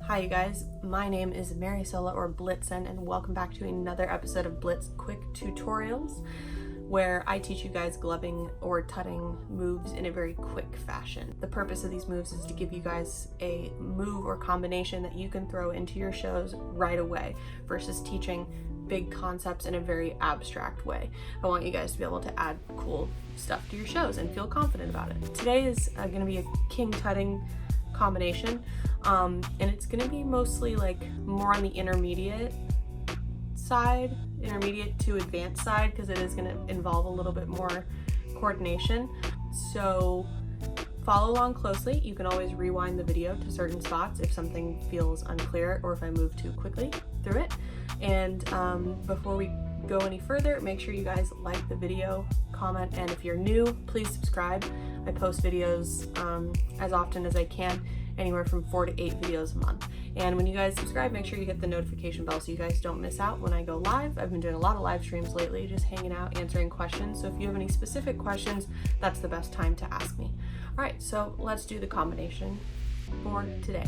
Hi you guys, my name is Sola or Blitzen, and welcome back to another episode of Blitz Quick Tutorials, where I teach you guys gloving or tutting moves in a very quick fashion. The purpose of these moves is to give you guys a move or combination that you can throw into your shows right away versus teaching big concepts in a very abstract way. I want you guys to be able to add cool stuff to your shows and feel confident about it. Today is going to be a king tutting combination, and it's going to be mostly like more on the intermediate to advanced side, because it is going to involve a little bit more coordination. So follow along closely. You can always rewind the video to certain spots if something feels unclear or if I move too quickly through it. And before we go any further, make sure you guys like the video, comment, and if you're new, please subscribe. I post videos as often as I can, anywhere from 4 to 8 videos a month. And when you guys subscribe, make sure you hit the notification bell so you guys don't miss out when I go live. I've been doing a lot of live streams lately, just hanging out, answering questions. So if you have any specific questions, that's the best time to ask me. All right, so let's do the combination for today.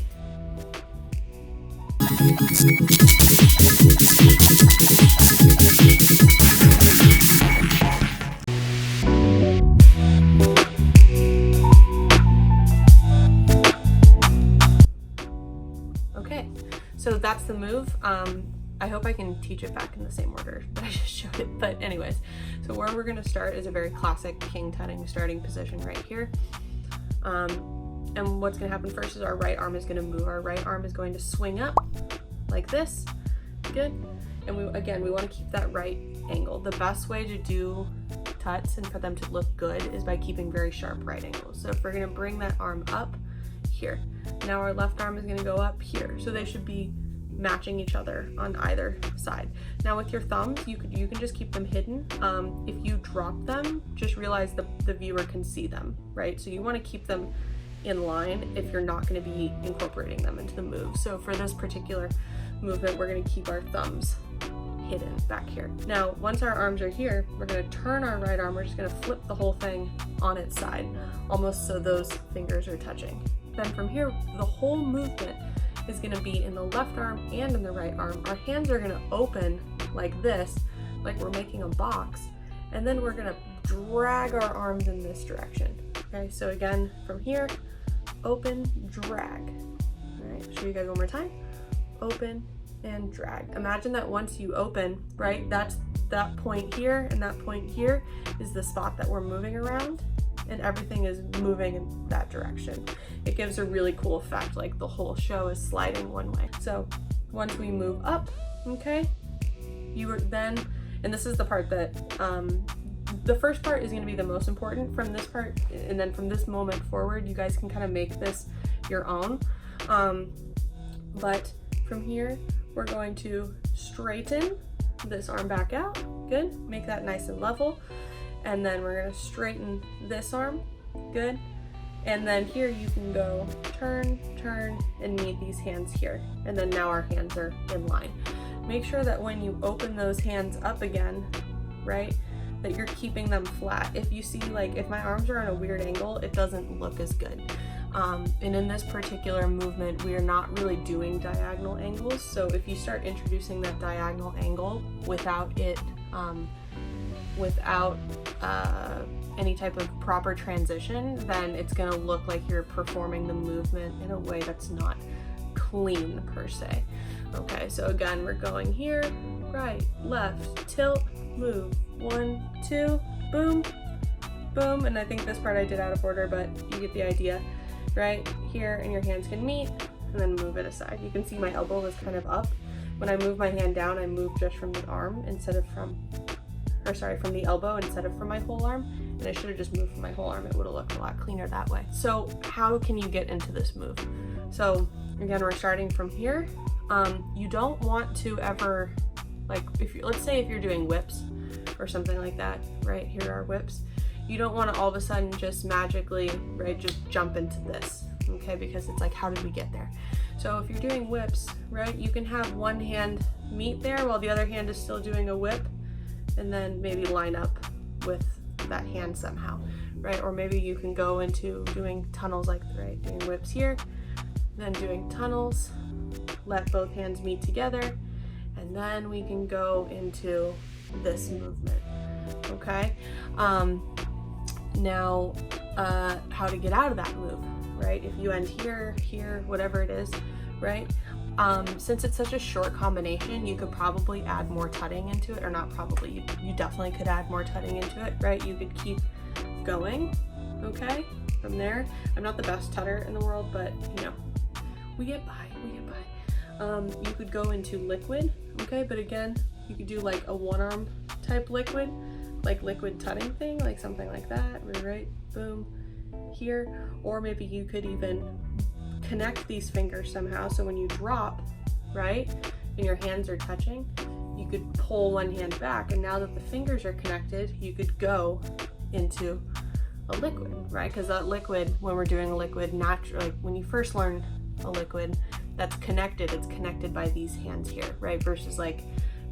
Okay, so that's the move. I hope I can teach it back in the same order that I just showed it, but anyways, so where we're gonna start is a very classic king tutting starting position right here. And what's gonna happen first is our right arm is gonna move. Our right arm is going to swing up like this, good. And we wanna keep that right angle. The best way to do tuts and for them to look good is by keeping very sharp right angles. So if we're gonna bring that arm up here, now our left arm is gonna go up here. So they should be matching each other on either side. Now with your thumbs, you can just keep them hidden. If you drop them, just realize the viewer can see them, right? So you wanna keep them in line if you're not going to be incorporating them into the move. So for this particular movement, we're going to keep our thumbs hidden back here. Now, once our arms are here, we're going to turn our right arm. We're just going to flip the whole thing on its side, almost so those fingers are touching. Then from here, the whole movement is going to be in the left arm and in the right arm. Our hands are going to open like this, like we're making a box, and then we're going to drag our arms in this direction. Okay, so again, from here, open, drag. All right, show you guys one more time. Open and drag. Imagine that once you open, right, that point here and that point here is the spot that we're moving around, and everything is moving in that direction. It gives a really cool effect, like the whole show is sliding one way. So once we move up, okay, you are then, and this is the part that, the first part is going to be the most important from this part, and then from this moment forward, you guys can kind of make this your own. But from here, we're going to straighten this arm back out. Good. Make that nice and level. And then we're going to straighten this arm. Good. And then here you can go turn, turn, and meet these hands here. And then now our hands are in line. Make sure that when you open those hands up again, right, that you're keeping them flat. If you see, like, if my arms are on a weird angle, it doesn't look as good. And in this particular movement, we are not really doing diagonal angles. So if you start introducing that diagonal angle without it, without any type of proper transition, then it's gonna look like you're performing the movement in a way that's not clean per se. Okay, so again, we're going here, right, left, tilt, move, 1, 2, boom, boom. And I think this part I did out of order, but you get the idea, right? Here, and your hands can meet, and then move it aside. You can see my elbow was kind of up. When I move my hand down, I move just from the arm instead of from the elbow instead of from my whole arm. And I should have just moved from my whole arm. It would have looked a lot cleaner that way. So how can you get into this move? So again, we're starting from here. You don't want to ever, like, let's say if you're doing whips or something like that, right? Here are whips. You don't want to all of a sudden just magically, right, just jump into this, okay? Because it's like, how did we get there? So if you're doing whips, right, you can have one hand meet there while the other hand is still doing a whip, and then maybe line up with that hand somehow, right? Or maybe you can go into doing tunnels, like, right, doing whips here, then doing tunnels, let both hands meet together, and then we can go into this movement, okay? Now, how to get out of that move, right? If you end here, here, whatever it is, right? Since it's such a short combination, you could probably add more tutting into it, or not probably, you definitely could add more tutting into it, right? You could keep going, okay, from there. I'm not the best tutter in the world, but you know, we get by. You could go into liquid, okay, but again, you could do like a one arm type liquid, like liquid tutting thing, like something like that, right, boom, here. Or maybe you could even connect these fingers somehow, so when you drop, right, and your hands are touching, you could pull one hand back, and now that the fingers are connected, you could go into a liquid, right? Because that liquid, when we're doing a liquid, naturally, like when you first learn a liquid that's connected, it's connected by these hands here, right? Versus like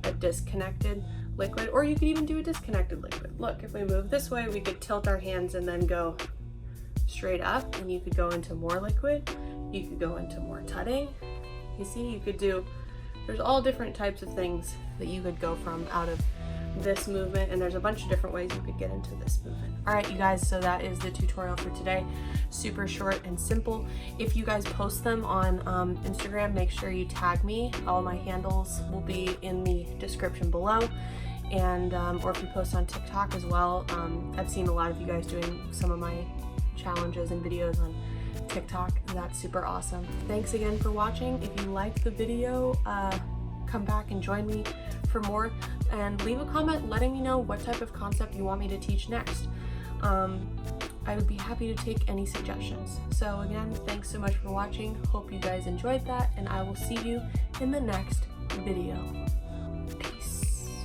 a disconnected liquid, or you could even do a disconnected liquid. Look, if we move this way, we could tilt our hands and then go straight up, and you could go into more liquid, you could go into more tutting. You see, you could do, there's all different types of things that you could go from out of this movement, and there's a bunch of different ways you could get into this movement. All right, you guys, so that is the tutorial for today. Super short and simple. If you guys post them on Instagram, make sure you tag me. All my handles will be in the description below, and or if you post on TikTok as well. I've seen a lot of you guys doing some of my challenges and videos on TikTok. That's super awesome. Thanks again for watching. If you liked the video, come back and join me for more, and leave a comment letting me know what type of concept you want me to teach next. I would be happy to take any suggestions. So again, thanks so much for watching. Hope you guys enjoyed that, and I will see you in the next video. Peace.